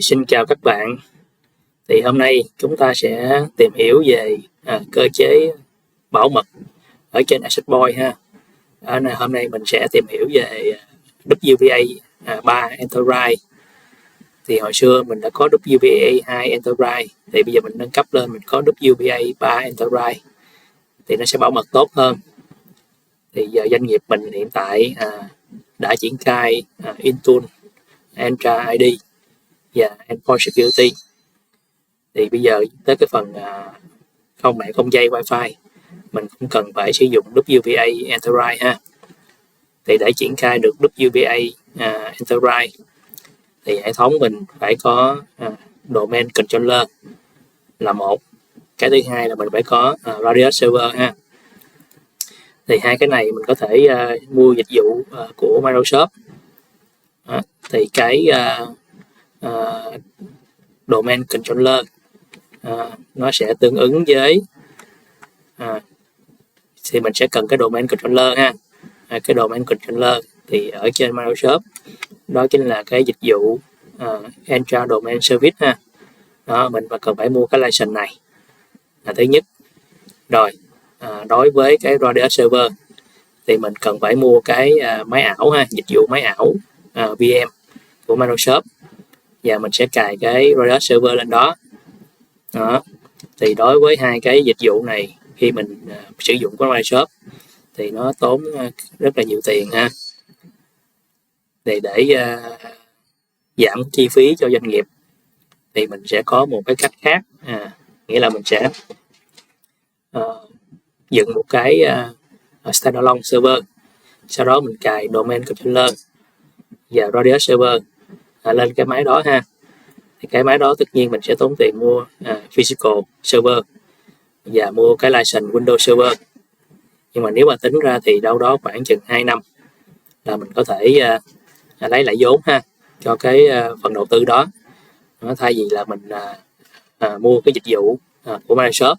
Xin chào các bạn. Thì hôm nay chúng ta sẽ tìm hiểu về cơ chế bảo mật ở trên Access Point ha. Hôm nay mình sẽ tìm hiểu về WPA 3 Enterprise. Thì hồi xưa mình đã có WPA 2 Enterprise, thì bây giờ mình nâng cấp lên mình có WPA 3 Enterprise thì nó sẽ bảo mật tốt hơn. Thì giờ doanh nghiệp mình hiện tại đã triển khai Intune, Entra ID và Endpoint Security. Thì bây giờ tới cái phần không mạng không dây Wi-Fi, mình cũng cần phải sử dụng WPA Enterprise ha. Thì để triển khai được WPA Enterprise thì hệ thống mình phải có Domain Controller là một. Cái thứ hai là mình phải có Radius Server ha. Thì hai cái này mình có thể mua dịch vụ của Microsoft. Thì cái Domain Controller nó sẽ tương ứng với thì mình sẽ cần cái Domain Controller ha. Cái Domain Controller thì ở trên Microsoft đó chính là cái dịch vụ Entra Domain Service ha. Đó, mình cần phải mua cái license này là thứ nhất. Rồi đối với cái Radius Server thì mình cần phải mua cái máy ảo ha, dịch vụ máy ảo VM của Microsoft, và mình sẽ cài cái Radius Server lên đó. Thì đối với hai cái dịch vụ này, khi mình sử dụng của Microsoft thì nó tốn rất là nhiều tiền ha. Để giảm chi phí cho doanh nghiệp thì mình sẽ có một cái cách khác, nghĩa là mình sẽ dựng một cái standalone server, sau đó mình cài Domain Controller và Radius Server lên cái máy đó ha. Thì cái máy đó tất nhiên mình sẽ tốn tiền mua physical server và mua cái license Windows Server. Nhưng mà nếu mà tính ra thì đâu đó khoảng chừng 2 năm là mình có thể lấy lại vốn ha cho cái phần đầu tư đó. Thay vì là mình mua cái dịch vụ của Microsoft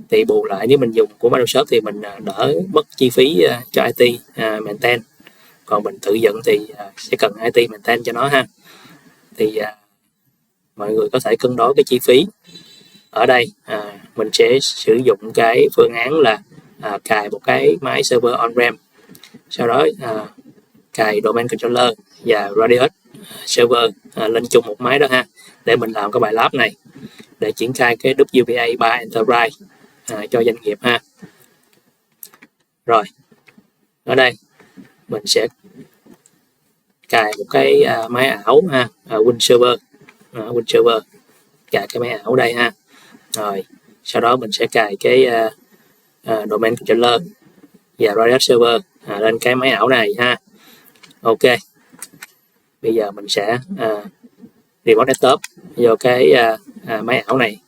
thì bù lại nếu mình dùng của Microsoft thì mình đỡ mất chi phí cho IT maintain, còn mình tự dựng thì sẽ cần IT maintain cho nó ha. Thì mọi người có thể cân đối cái chi phí. Ở đây mình sẽ sử dụng cái phương án là cài một cái máy server on-prem, sau đó cài Domain Controller và Radius Server lên chung một máy đó ha, để mình làm cái bài lab này để triển khai cái WPA 3 Enterprise cho doanh nghiệp ha. Rồi ở đây mình sẽ cài một cái máy ảo ha, Win Server, cài cái máy ảo đây ha. Rồi sau đó mình sẽ cài cái Domain Controller và Radius Server lên cái máy ảo này ha. Ok, bây giờ mình sẽ remote desktop vô cái máy ảo này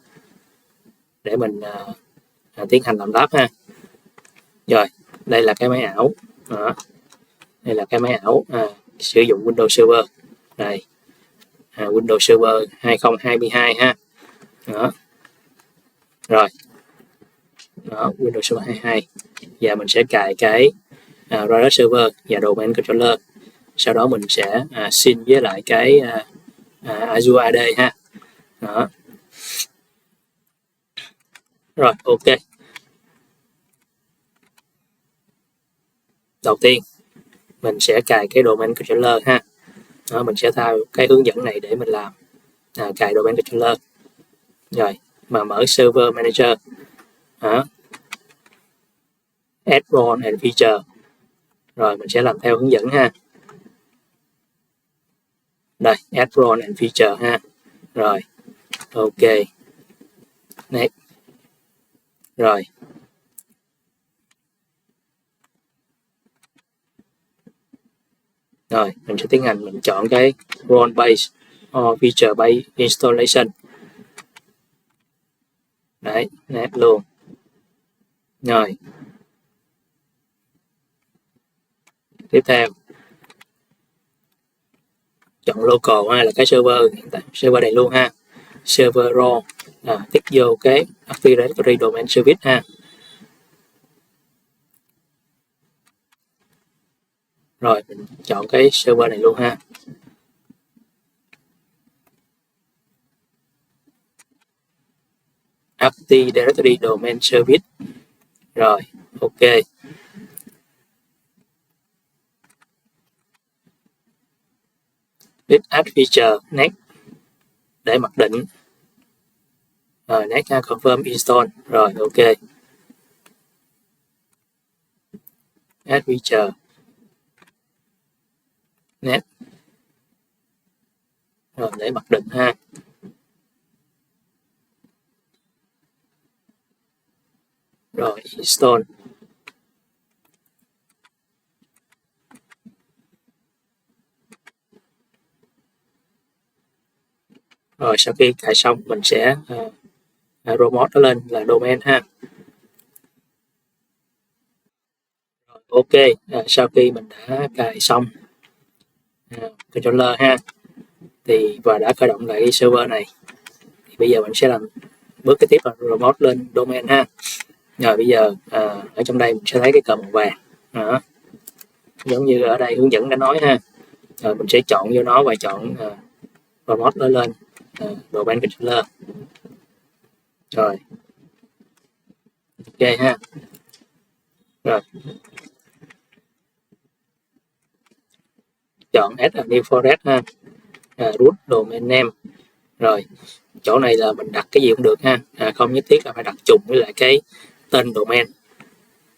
để mình tiến hành làm lab ha. Rồi đây là cái máy ảo đó. Đây là cái máy ảo sử dụng Windows Server này, Windows Server 2022 ha. Đó. Rồi đó, Windows Server 22, và mình sẽ cài cái Radius Server và Domain Controller, sau đó mình sẽ sync với lại cái Azure AD ha. Đó. Rồi ok, đầu tiên mình sẽ cài cái Domain Controller ha. Đó, mình sẽ theo cái hướng dẫn này để mình làm cài Domain Controller. Rồi mà mở Server Manager, Add Role and Feature, rồi mình sẽ làm theo hướng dẫn ha. Đây, Add Role and Feature ha. Rồi ok, next. Rồi mình sẽ tiến hành mình chọn cái Role Based or Feature Based Installation. Đấy, next luôn. Rồi tiếp theo chọn local là cái server này luôn ha. Server role tích vô cái Active Directory Domain Service ha. Rồi mình chọn cái server này luôn ha. Active Directory Domain Service. Rồi, ok. List add feature, next để mặc định. Rồi, next confirm install. Rồi, ok. Add feature, next. Rồi, để mặc định ha. Rồi, install. Rồi, sau khi cài xong mình sẽ promote nó lên là domain ha. Rồi, ok, sau khi mình đã cài xong controller ha, thì và đã khởi động lại cái server này, thì bây giờ mình sẽ làm bước kế tiếp là promote lên domain ha. Rồi bây giờ ở trong đây mình sẽ thấy cái cờ màu vàng đó, giống như ở đây hướng dẫn đã nói ha. Rồi mình sẽ chọn vô nó và chọn promote nó lên domain controller. Rồi ok ha. Rồi chọn add a new forest ha, root domain name. Rồi chỗ này là mình đặt cái gì cũng được ha, không nhất thiết là phải đặt trùng với lại cái tên domain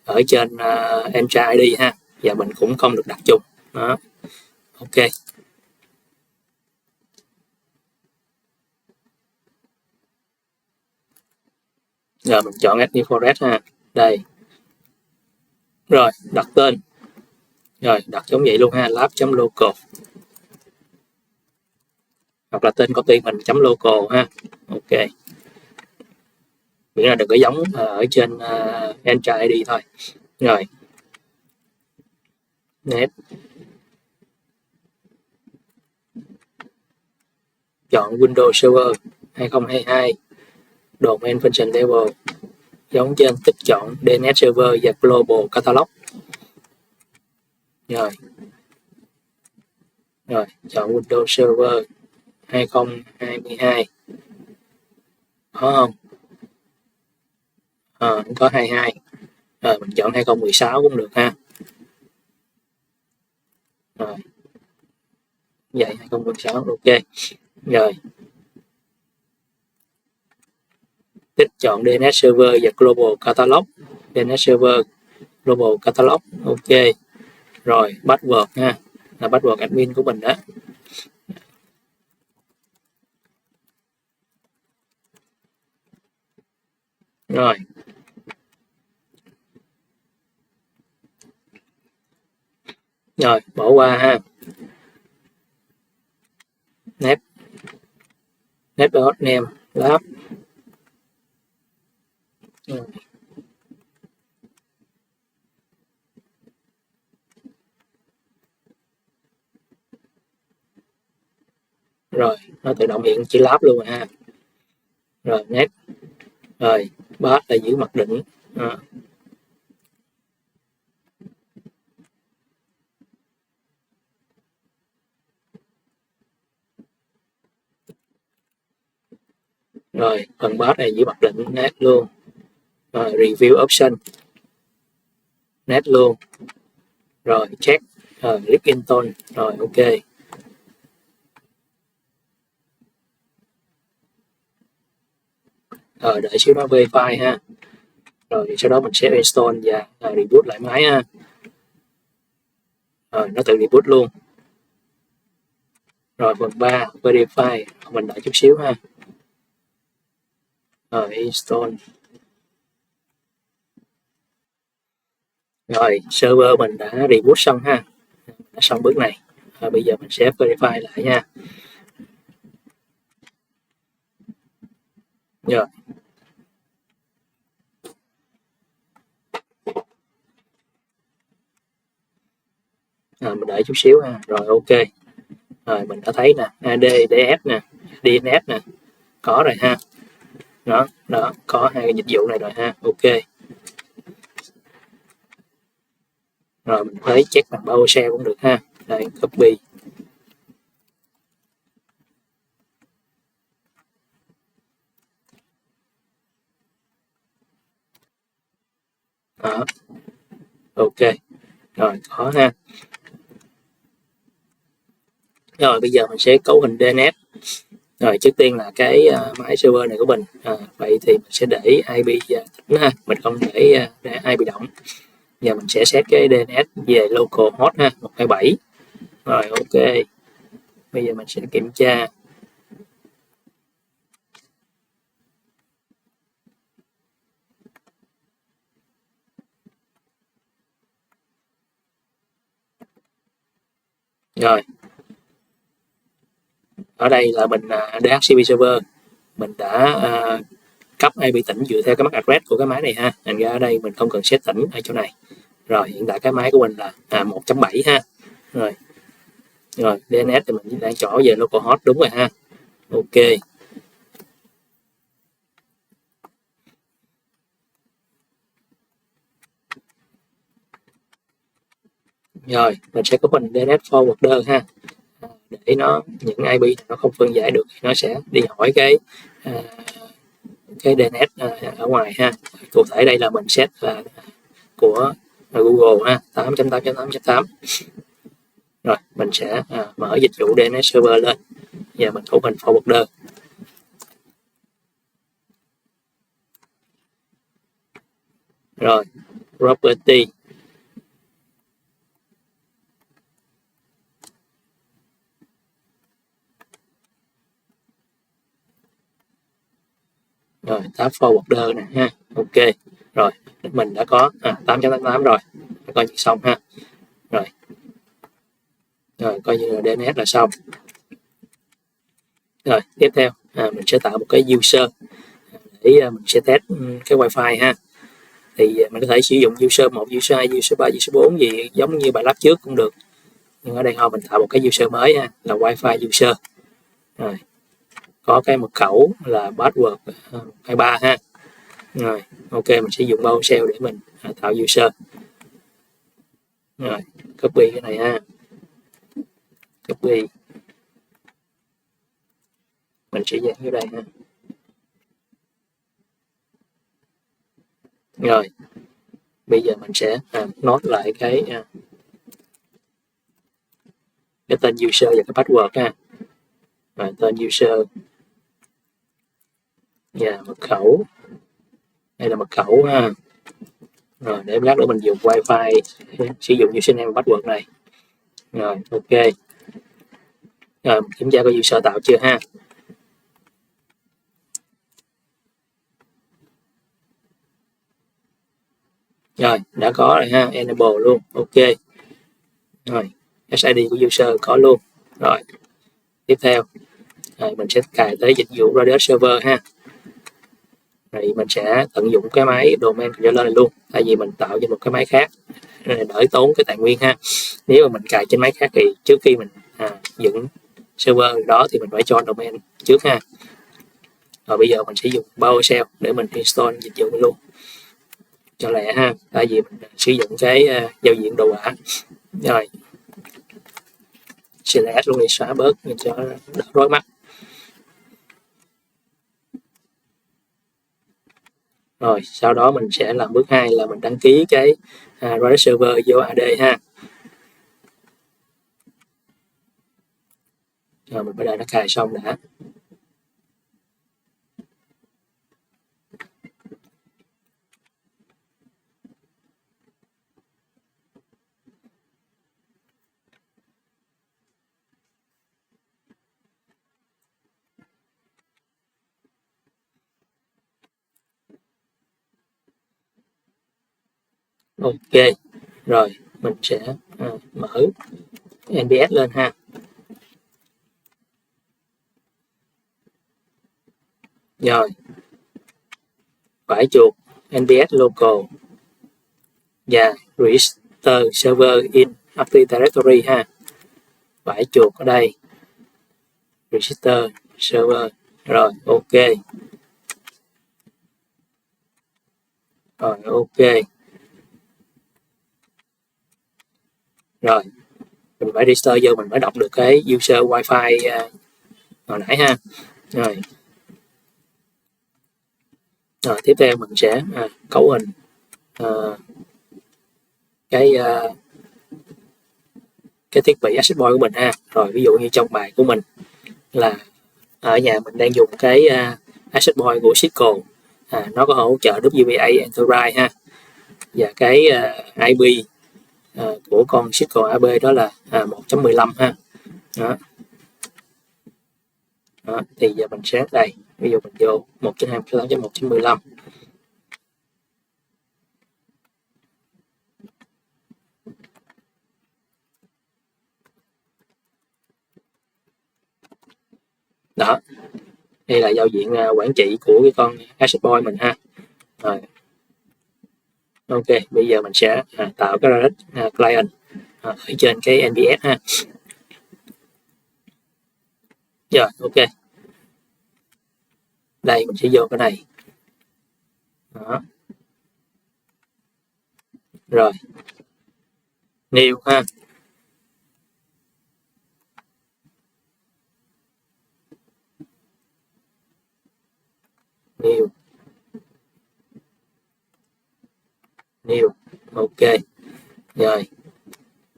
ở trên Entra ID ha, và mình cũng không được đặt trùng đó. Ok. Rồi mình chọn add new forest ha, đây. Rồi đặt tên, rồi đặt giống vậy luôn ha, lab.local hoặc là tên công ty mình .local ha. Ok, miễn là đừng có giống ở trên Entra ID thôi. Rồi net, chọn Windows Server 2022 domain function level giống trên, tích chọn DNS server và global catalog. Rồi chọn Windows Server 2022 có không? Không có 22. Mình chọn 2016 cũng được ha. Rồi vậy 2016 ok. Rồi tích chọn DNS server và global catalog, DNS server global catalog. Ok. Rồi password ha, là password admin của mình đó. Rồi bỏ qua ha. Network name lab. Rồi nó tự động hiện chữ lab luôn rồi ha. Rồi net. Rồi path là giữ mặc định. Rồi phần path này giữ mặc định net luôn. Rồi review option net luôn. Rồi check, click install. Rồi ok. Rồi đợi xíu nó verify ha. Rồi sau đó mình sẽ install và reboot lại máy ha. Rồi nó tự reboot luôn. Rồi phần 3 verify, mình đợi chút xíu ha. Rồi install. Rồi server mình đã reboot xong ha, đã xong bước này. Bây giờ mình sẽ verify lại nha. Rồi mình đợi chút xíu ha. Rồi ok. Rồi mình đã thấy nè, AD, DS nè, DNS nè, có rồi ha. Đó có hai cái dịch vụ này rồi ha. Ok. Rồi mình thấy check bằng PowerShell cũng được ha. Đây copy. Đó. Ok, rồi có ha. Rồi bây giờ mình sẽ cấu hình DNS. Rồi trước tiên là cái máy server này của mình, vậy thì mình sẽ để IP tĩnh ha, mình không để IP động. Giờ mình sẽ set cái DNS về localhost ha, 127. Rồi ok, bây giờ mình sẽ kiểm tra. Rồi ở đây là mình DHCP server, mình đã cấp IP tĩnh dựa theo cái MAC address của cái máy này ha, thành ra ở đây mình không cần set tĩnh ở chỗ này. Rồi hiện tại cái máy của mình là 1.7 ha. Rồi DNS thì mình đang chọn về localhost đúng rồi ha. Ok, rồi mình sẽ có mình DNS forwarder ha, để nó những IP nó không phân giải được thì nó sẽ đi hỏi cái DNS ở ngoài ha. Cụ thể đây là mình set là của Google ha, 8.8.8.8. Rồi mình sẽ mở dịch vụ DNS server lên. Giờ mình cấu hình forwarder. Rồi property. Rồi tab forwarder nè ha. Ok, rồi mình đã có 8.8 rồi, coi như xong ha. Rồi coi như là DNS là xong. Rồi tiếp theo mình sẽ tạo một cái user để mình sẽ test cái wifi ha. Thì mình có thể sử dụng user 1, user 2, user 3, user 4 gì giống như bài lab trước cũng được, nhưng ở đây thôi mình tạo một cái user mới ha, là wifi user. Rồi có cái mật khẩu là password 23 ha. Rồi ok, mình sử dụng PowerShell để mình tạo user. Rồi copy cái này ha, copy, mình sẽ dán vô đây ha. Rồi bây giờ mình sẽ nốt lại cái tên user và cái password ha. Rồi tên user và mật khẩu, đây là mật khẩu ha. Rồi để lát nữa mình dùng wifi sử dụng username và password này. Rồi ok, rồi mình kiểm tra có user tạo chưa ha. Rồi đã có rồi ha, enable luôn. Ok, rồi SID của user có luôn. Rồi tiếp theo mình sẽ cài tới dịch vụ Radius server ha. Rồi mình sẽ tận dụng cái máy domain controller này luôn, tại vì mình tạo cho một cái máy khác đỡ tốn cái tài nguyên ha. Nếu mà mình cài trên máy khác thì trước khi mình dựng server đó thì mình phải cho domain trước ha. Rồi bây giờ mình sẽ dùng PowerShell để mình install dịch vụ luôn cho lẹ ha, tại vì mình sử dụng cái giao diện đồ họa. Rồi select luôn đi, xóa bớt cho đỡ rối mắt. Rồi sau đó mình sẽ làm bước 2 là mình đăng ký cái Radius server vô AD ha. Rồi mình phải đợi nó cài xong đã. Ok, rồi mình sẽ mở NBS lên ha. Rồi phải chuột NBS local và register server in Active Directory ha. Phải chuột ở đây, register server. Rồi ok, rồi ok, rồi mình phải register vô, mình phải đọc được cái user wifi hồi nãy ha. Rồi tiếp theo mình sẽ cấu hình cái thiết bị access point của mình ha. Rồi ví dụ như trong bài của mình là ở nhà mình đang dùng cái access point của Cisco, nó có hỗ trợ WPA Enterprise ha, và cái IP của con Cisco AB đó là 1.15 ha. Đó, thì giờ mình sẽ đây, ví dụ mình vô 1.2.1.15. Đó, đây là giao diện quản trị của cái con access point mình ha. Rồi. Ok, bây giờ mình sẽ tạo cái direct client ở trên cái NBS ha. Rồi, ok. Đây mình sẽ vô cái này. Đó. Rồi. New ha. New. Ok. Rồi.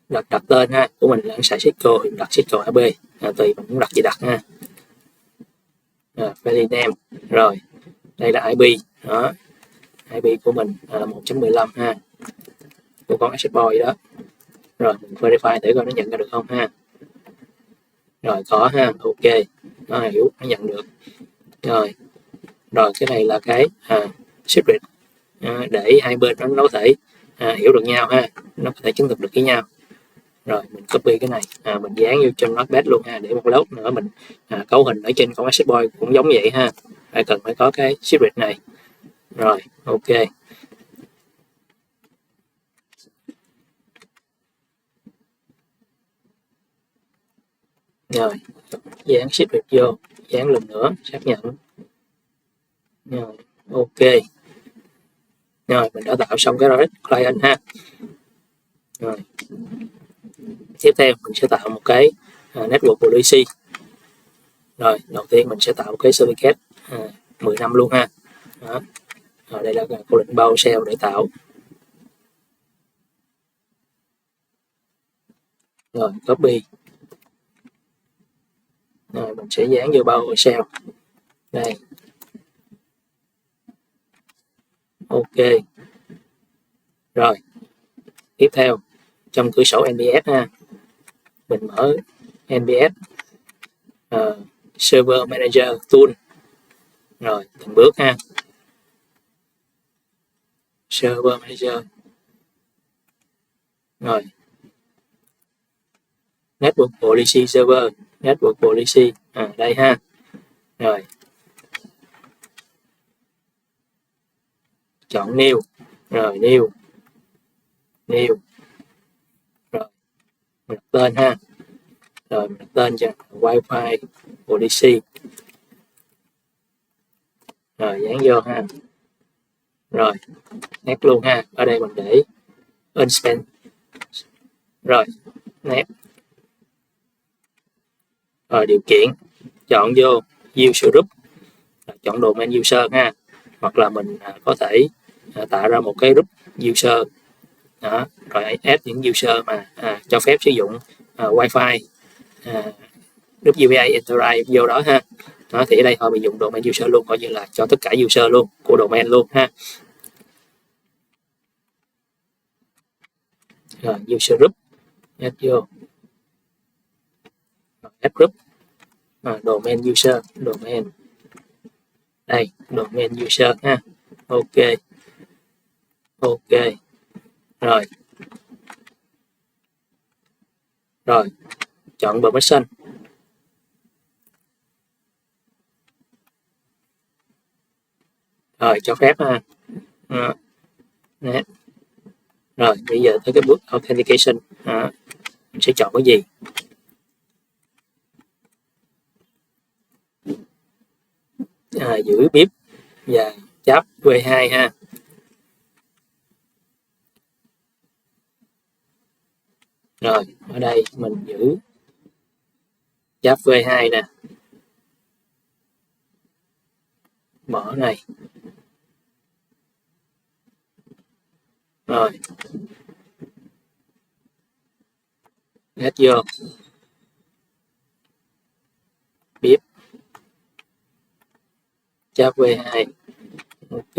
Đặt tên ha, của mình là xài Cisco thì đặt Cisco AB, tùy mình muốn đặt gì đặt ha. File name. Rồi. Đây là IP. Đó. IP của mình là 1.15 ha, của con access point đó. Rồi mình verify để coi nó nhận ra được không ha. Rồi có ha, ok, nó hiểu, nó nhận được. Rồi cái này là cái secret, để hai bên nó có thể hiểu được nhau ha, nó có thể chứng thực được với nhau. Rồi mình copy cái này, mình dán vô trong notepad luôn ha, để một lốt nữa mình cấu hình ở trên con access point cũng giống vậy ha, cần phải có cái secret này. Rồi ok. Rồi dán secret vô, dán lần nữa xác nhận. Rồi ok. Rồi mình đã tạo xong cái direct client ha. Rồi tiếp theo mình sẽ tạo một cái network policy. Rồi đầu tiên mình sẽ tạo một cái certificate 10 năm luôn ha. Đó. Rồi đây là câu lệnh PowerShell để tạo. Rồi copy. Rồi mình sẽ dán vô PowerShell. Đây. Ok. Rồi tiếp theo trong cửa sổ NBS ha, mình mở NBS Server Manager Tool. Rồi từng bước ha. Server Manager. Rồi Network Policy Server, Network Policy đây ha. Rồi chọn New. Rồi New. Rồi mình đặt tên ha. Rồi mình đặt tên cho Wi-Fi Policy. Rồi dán vô ha. Rồi next luôn ha, ở đây mình để unspent. Rồi next. Rồi điều kiện chọn vô user group, chọn domain user ha, hoặc là mình có thể tạo ra một cái group user. Đó. Rồi add những user mà cho phép sử dụng Wi-Fi WPA Enterprise vô đó ha. Đó, thì ở đây thôi mình dùng domain user luôn, coi như là cho tất cả user luôn của domain luôn ha. Rồi user group add vô. Add group domain user, domain đây, domain user ha. Ok. Rồi chọn permission. Rồi cho phép ha. Rồi bây giờ tới cái bước authentication. Mình sẽ chọn cái gì? Giữ bip và cháp V2 ha. Rồi ở đây mình giữ cháp V2 nè, mở này. Rồi, add vô bếp chat v2. Ok.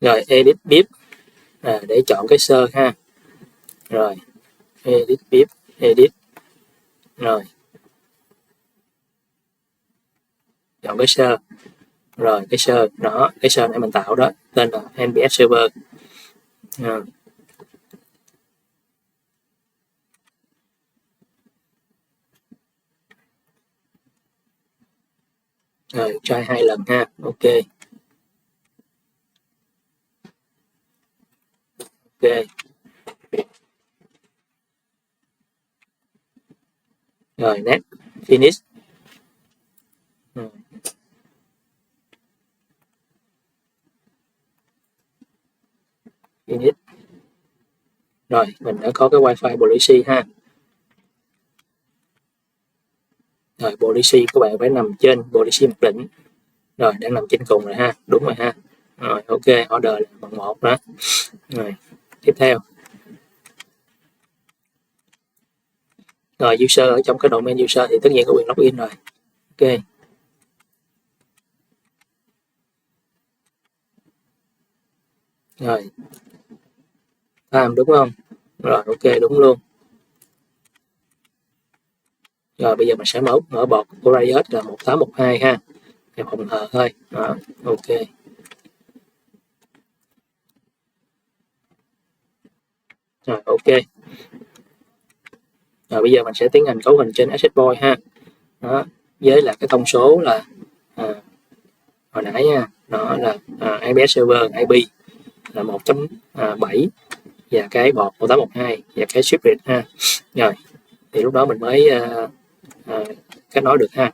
Rồi edit bếp để chọn cái sơ ha. Rồi edit bếp, edit. Rồi chọn cái sơ. Rồi cái sơ đó, cái sơ này mình tạo đó tên là NPS server. Rồi try 2 lần ha. Ok. Ok. Rồi next, finish. Finish. Rồi mình đã có cái wifi policy ha. Rồi policy của bạn phải nằm trên policy mặc định. Rồi đang nằm trên cùng rồi ha, đúng rồi ha. Rồi ok, order là bằng 1 đó. Rồi tiếp theo. Rồi user ở trong cái domain user thì tất nhiên có quyền login rồi. Ok. Rồi time đúng không? Rồi ok, đúng luôn. Rồi bây giờ mình sẽ mở bọt của Riot là 1812 ha. Em phòng hờ thôi. Đó, ok. Rồi ok. Rồi bây giờ mình sẽ tiến hành cấu hình trên access point ha. Đó, với là cái thông số là hồi nãy nha, đó là IPS server IP là 1.7 và cái bọt 1812 và cái secret ha. Rồi thì lúc đó mình mới kết nối được ha.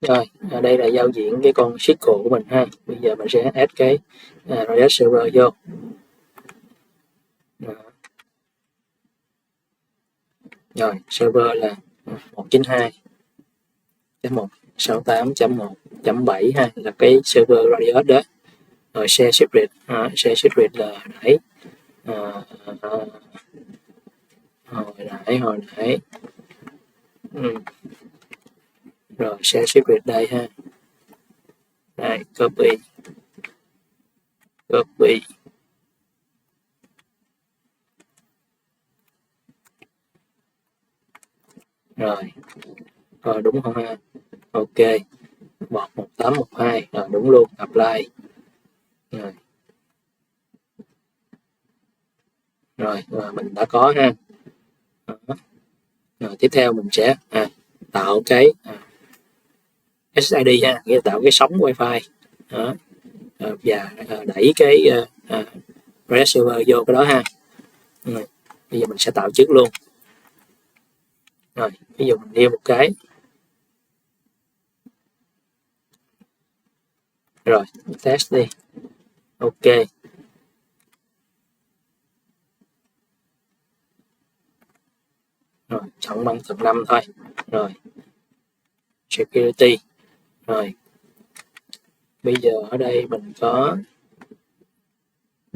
Rồi đây là giao diện cái con SQL của mình ha. Bây giờ mình sẽ add cái Riot server vô. Rồi server là 192.168.1.7 ha, là cái server Riot đó. Rồi share secret, share secret là nãy hồi nãy rồi share secret đây ha. Đây copy rồi đúng không ha? Ok, bọt 1812 rồi đúng luôn, apply. Rồi mình đã có ha. Rồi tiếp theo mình sẽ tạo cái SSID ha, nghĩa là tạo cái sóng wifi đó. Và đẩy cái Riot server vô cái đó ha. Bây giờ mình sẽ tạo trước luôn. Rồi ví dụ mình nêu một cái. Rồi test đi. Ok. Rồi chọn bằng tầng 5 thôi. Rồi security. Rồi bây giờ ở đây mình có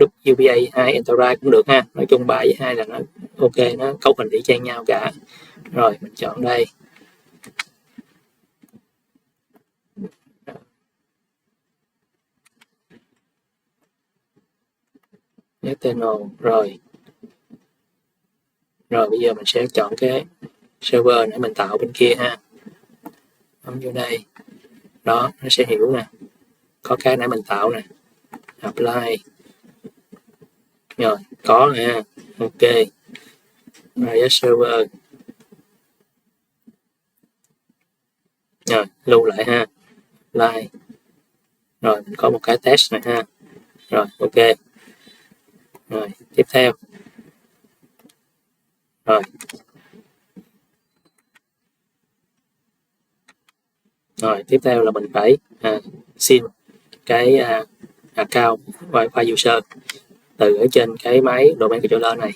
UPA 2 Enterprise cũng được ha. Nói chung 3 với 2 là nó ok, nó cấu hình y chang nhau cả. Rồi mình chọn đây. Eternal. Rồi bây giờ mình sẽ chọn cái server để mình tạo bên kia ha. Bấm vô đây. Đó, nó sẽ hiểu nè. Có cái nãy mình tạo nè. Apply. Rồi, có nè. Ok. Riot server. Rồi, lưu lại ha. Apply. Rồi, mình có một cái test này ha. Rồi, ok. Rồi, tiếp theo. Rồi, tiếp theo là mình phải xin cái account Wi-Fi user từ ở trên cái máy domain controller này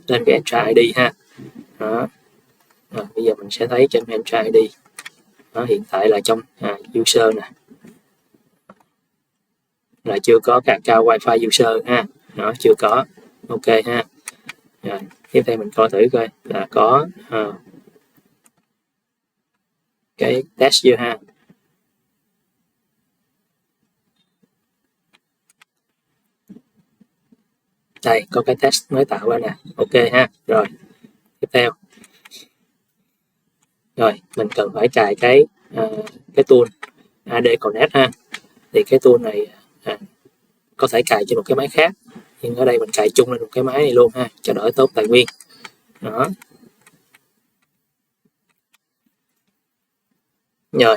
lên cái Entra ID ha. Đó. Rồi, bây giờ mình sẽ thấy trên Entra ID nó hiện tại là trong user nè. là chưa có cả cao wifi user ha, nó chưa có. Ok ha. Rồi tiếp theo mình coi thử coi là có cái test chưa ha. Đây có cái test mới tạo ra nè. Ok ha. Rồi tiếp theo, rồi mình cần phải cài cái tool AD Connect ha. Thì cái tool này có thể cài trên một cái máy khác, nhưng ở đây mình cài chung lên một cái máy này luôn ha, cho đỡ tốn tài nguyên. Đó. Rồi.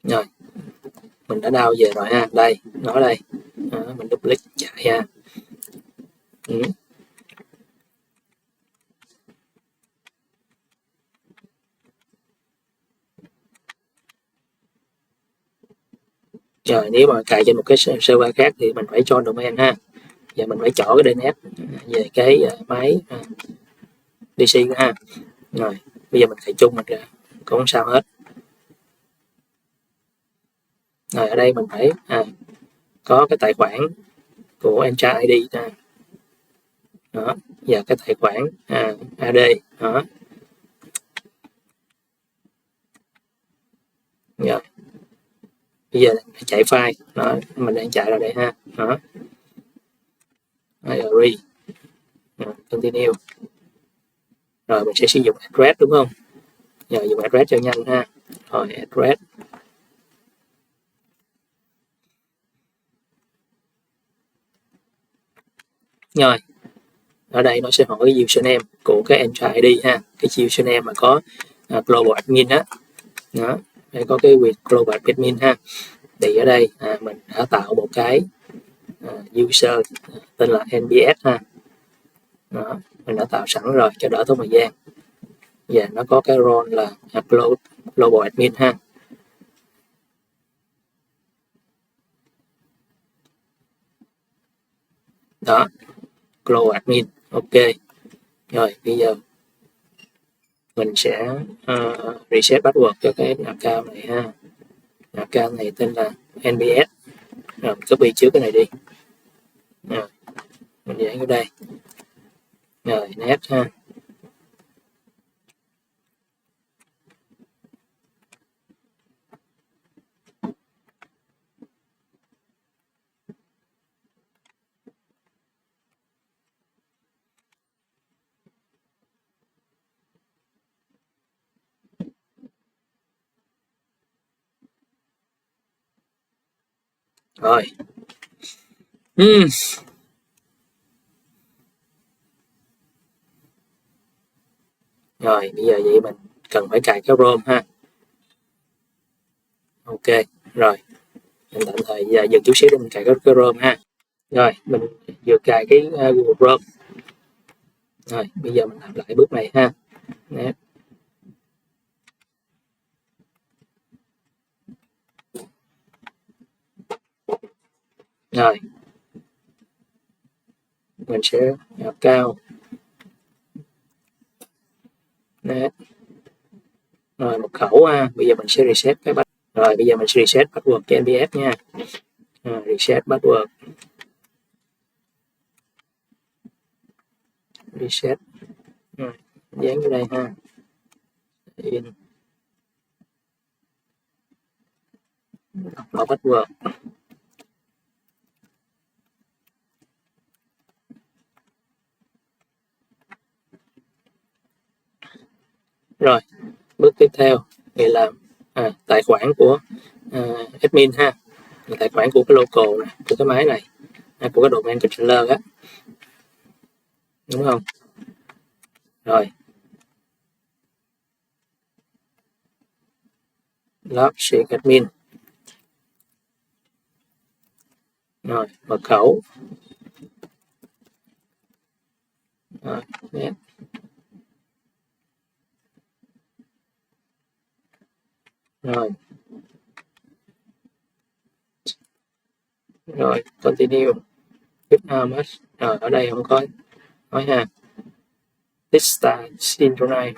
Rồi. Mình đã download về rồi ha. Đây, nó đây. Đó, mình duplicate chạy ha. Rồi nếu mà cài trên một cái server khác thì mình phải cho domain ha. Và mình phải chọn cái DNS về cái máy DC ha. Rồi bây giờ mình cài chung mình ra cũng không sao hết. Rồi ở đây mình phải có cái tài khoản của Entra ID ha. Đó, và cái tài khoản AD đó. Rồi bây giờ phải chạy file đó, mình đang chạy ra đây ha. Đó. Rồi, continue. Rồi mình sẽ sử dụng address đúng không? Rồi dùng address cho nhanh ha. Rồi address. Rồi ở đây nó sẽ hỏi cái username của cái Entra ID ha, cái username mà có global admin á. Đó, đây có cái quyền global admin ha. Thì ở đây mình đã tạo một cái user tên là NBS ha. Đó, mình đã tạo sẵn rồi cho đỡ tốn thời gian. Và nó có cái role là global admin ha. Đó, global admin. Ok. Rồi bây giờ mình sẽ reset password cho cái account này ha. Account này tên là NBS. Rồi mình copy trước cái này đi. Rồi mình dán vô đây. Rồi net ha. Rồi. Rồi bây giờ vậy mình cần phải cài cái ROM ha. Ok. Rồi mình tạm thời dừng chút xíu để mình cài cái ROM ha. Rồi mình vừa cài cái Google Chrome. Rồi bây giờ mình làm lại bước này ha. Đấy. Rồi mình sẽ cao. Đấy. Rồi một khẩu ha. Bây giờ mình sẽ reset cái rồi bây giờ mình sẽ reset password cho NBS nha. Reset password. Reset. Dán vô đây ha. In. Đọc password. Rồi bước tiếp theo thì là tài khoản của admin ha, tài khoản của cái local này, của cái máy này, của cái domain controller á, đúng không? Rồi log admin. Rồi mật khẩu. Rồi net. Rồi continue. Rồi ở đây không có nói ha. Lista synchronize.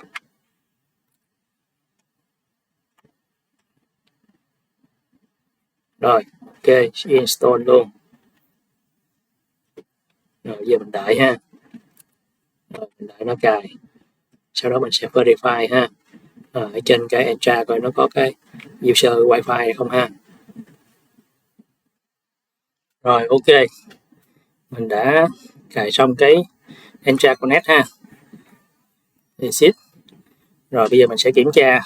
Rồi, ok, install luôn. Rồi giờ mình đợi ha. Rồi, mình đợi nó cài. Sau đó mình sẽ verify ha. Ở trên cái Entra coi nó có cái user wifi hay không ha. Rồi ok, mình đã cài xong cái Entra Connect ha. Exit. Rồi bây giờ mình sẽ kiểm tra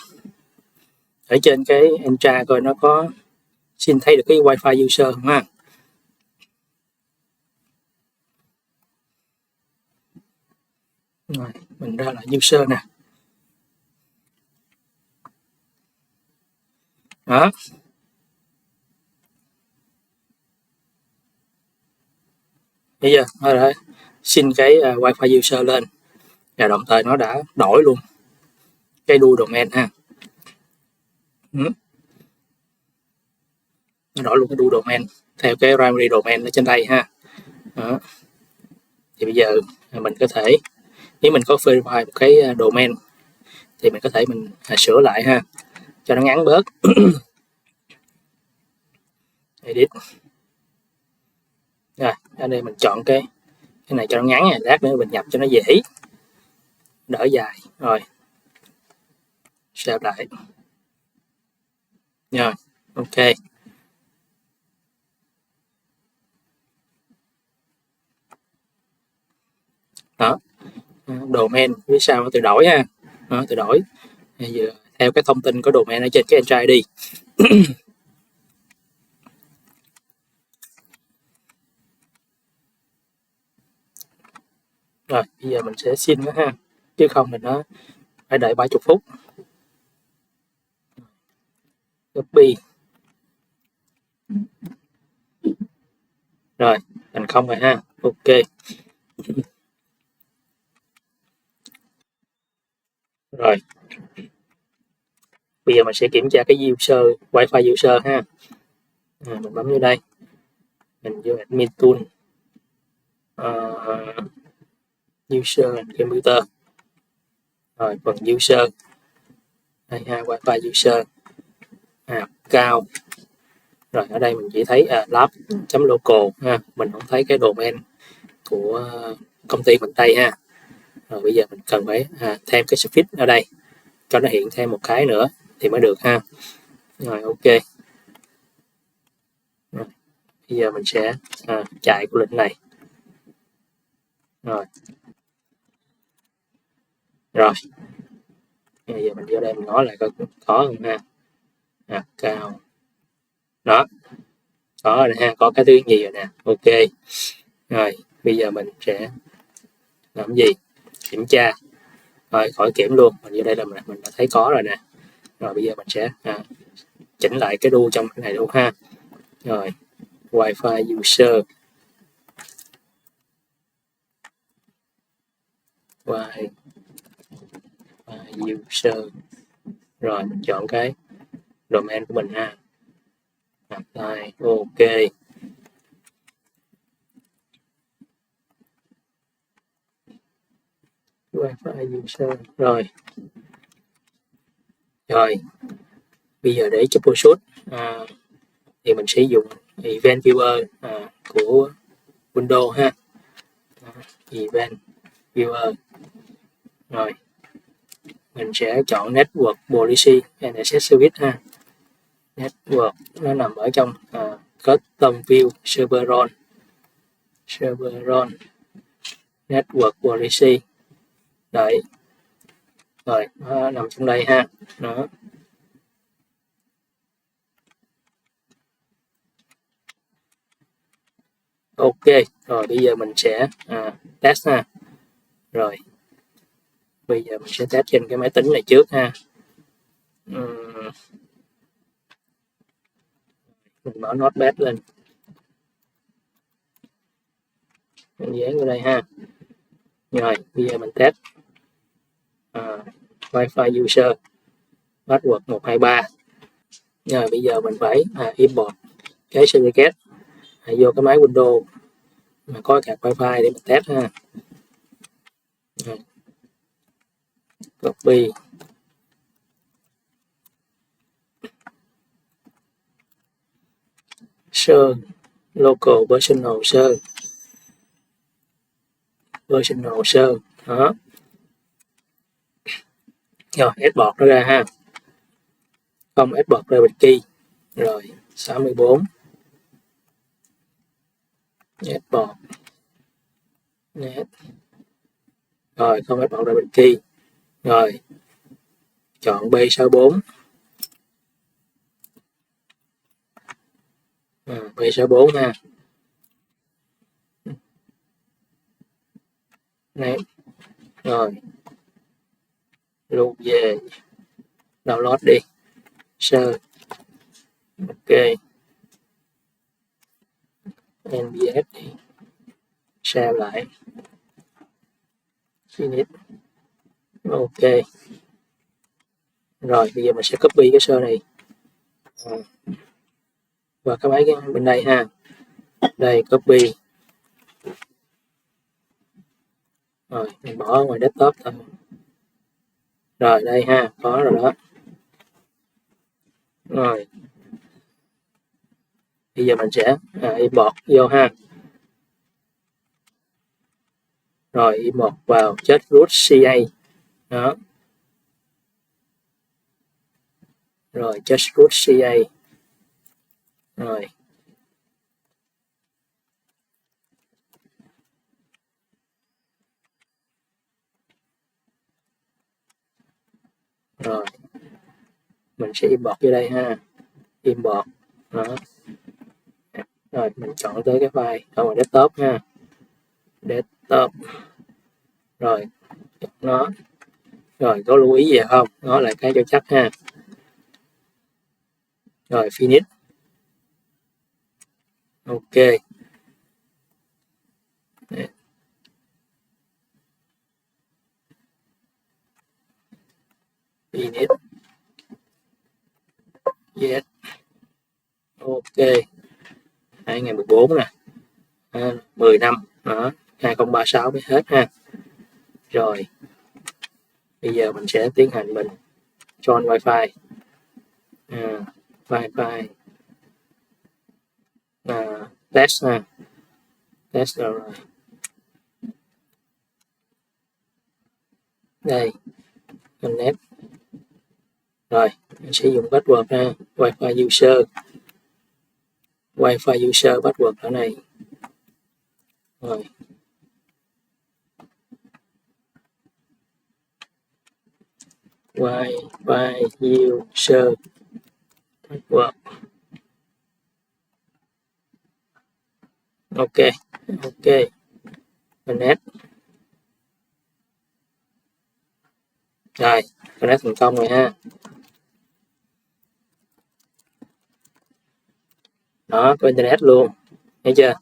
ở trên cái Entra coi nó có xin thấy được cái wifi user không ha. Rồi mình ra là user nè. Đó. Bây giờ nó đã xin cái wifi user lên và đồng thời nó đã đổi luôn cái đuôi domain ha. Nó đổi luôn cái đuôi domain theo cái primary domain ở trên đây ha. Đó. Thì bây giờ mình có thể, nếu mình có verify một cái domain thì mình có thể mình sửa lại ha cho nó ngắn bớt. Edit. Rồi ở đây mình chọn cái này cho nó ngắn này, lát nữa mình nhập cho nó dễ đỡ dài. Rồi save lại. Rồi ok. Đó, domain phía sau nó tự đổi ha. Đó, tự đổi giờ theo cái thông tin của domain ở trên cái Entra ID. Rồi bây giờ mình sẽ xin nó ha, chứ không thì nó phải đợi 30 phút. Copy. Rồi thành công rồi ha. Ok. Rồi bây giờ mình sẽ kiểm tra cái user wifi user ha. Mình bấm vô đây, mình vô admin tool, user and computer. Rồi phần user đây ha, wifi user cao. Rồi ở đây mình chỉ thấy lab.local ha, mình không thấy cái domain của công ty mình đây ha. Rồi bây giờ mình cần phải thêm cái suffix ở đây cho nó hiện thêm một cái nữa thì mới được ha. Rồi ok. Rồi, bây giờ mình sẽ chạy của link này. Rồi bây giờ mình vô đây mình nói lại có không ha. Cao đó, có rồi ha, có cái thứ gì rồi nè. Ok. Rồi bây giờ mình sẽ làm gì, kiểm tra. Rồi khỏi kiểm luôn, mình vô đây là mình đã thấy có rồi nè. Rồi bây giờ mình sẽ chỉnh lại cái đuôi trong cái này luôn ha. Rồi wifi user, wifi user. Rồi mình chọn cái domain của mình ha. Apply. Ok. Wifi user. Rồi bây giờ để troubleshoot thì mình sử dụng event viewer của Windows ha. Event viewer. Rồi mình sẽ chọn network policy and access service ha. Network nó nằm ở trong custom view server role network policy. Đấy. Rồi nó nằm trong đây ha. Đó. Ok. Rồi bây giờ mình sẽ test ha. Rồi bây giờ mình sẽ test trên cái máy tính này trước ha. Mình mở Notepad lên, mình dán vào đây ha. Rồi bây giờ mình test wifi user password 123. Rồi bây giờ mình phải import cái certificate vô cái máy Windows mà có card wifi để mình test ha. Rồi. Copy. sơ, local version hồ sơ, version hồ sơ đó. Rồi export nó ra ha, không export private key. Rồi 64 export net. Rồi không export private key. Rồi chọn B64. B64 ha. Net. Rồi lưu về download đi, search. Ok, NBS đi, save lại, finish. Ok, rồi bây giờ mình sẽ copy cái sơ này vào cái máy bên đây ha. Đây, copy. Rồi mình bỏ ở ngoài desktop thôi. Rồi đây ha, có rồi đó. Rồi bây giờ mình sẽ import vô ha. Rồi import vào just root CA đó. Rồi just root CA. Rồi rồi mình sẽ import vô đây ha, import đó. Rồi mình chọn tới cái file ở ngoài desktop ha, desktop. Rồi chọn nó. Rồi có lưu ý gì không, nó là cái cho chắc ha. Rồi finish. Ok, finish. Yes. Ok, 2014 nè, 10 năm đó, 2036 mới hết ha. Rồi bây giờ mình sẽ tiến hành mình join wifi. Wifi test ha, test rồi. Đây connect. Rồi mình sử dụng password ha, wifi user, wifi user password ở này. Rồi wifi user password. Ok, ok, connect. Rồi connect thành công rồi ha. Đó, có internet luôn, thấy chưa?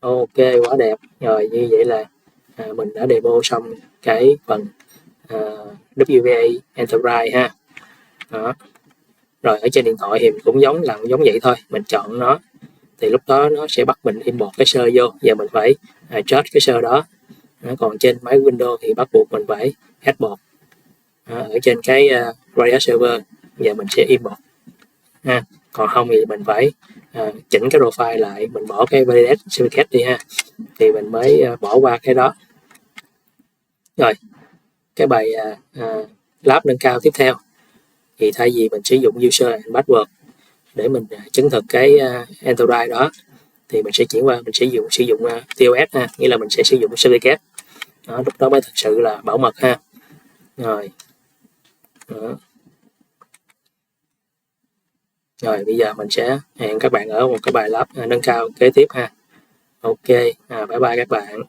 Ok, quá đẹp. Rồi như vậy là mình đã demo xong cái phần WVA Enterprise ha. Đó. Rồi ở trên điện thoại thì cũng giống vậy thôi, mình chọn nó thì lúc đó nó sẽ bắt mình import cái sơ vô, giờ mình phải adjust cái sơ đó. Còn trên máy Windows thì bắt buộc mình phải export. Ở trên cái Radius server giờ mình sẽ import ha. Còn không thì mình phải chỉnh cái profile lại, mình bỏ cái validate certificate đi ha, thì mình mới bỏ qua cái đó. Rồi cái bài lab nâng cao tiếp theo thì thay vì mình sử dụng user and password để mình chứng thực cái Enterprise đó, thì mình sẽ chuyển qua mình sử dụng TOS ha, nghĩa là mình sẽ sử dụng certificate đó, lúc đó mới thực sự là bảo mật ha. Rồi đó. Rồi bây giờ mình sẽ hẹn các bạn ở một cái bài lab nâng cao kế tiếp ha. Ok, bye bye các bạn.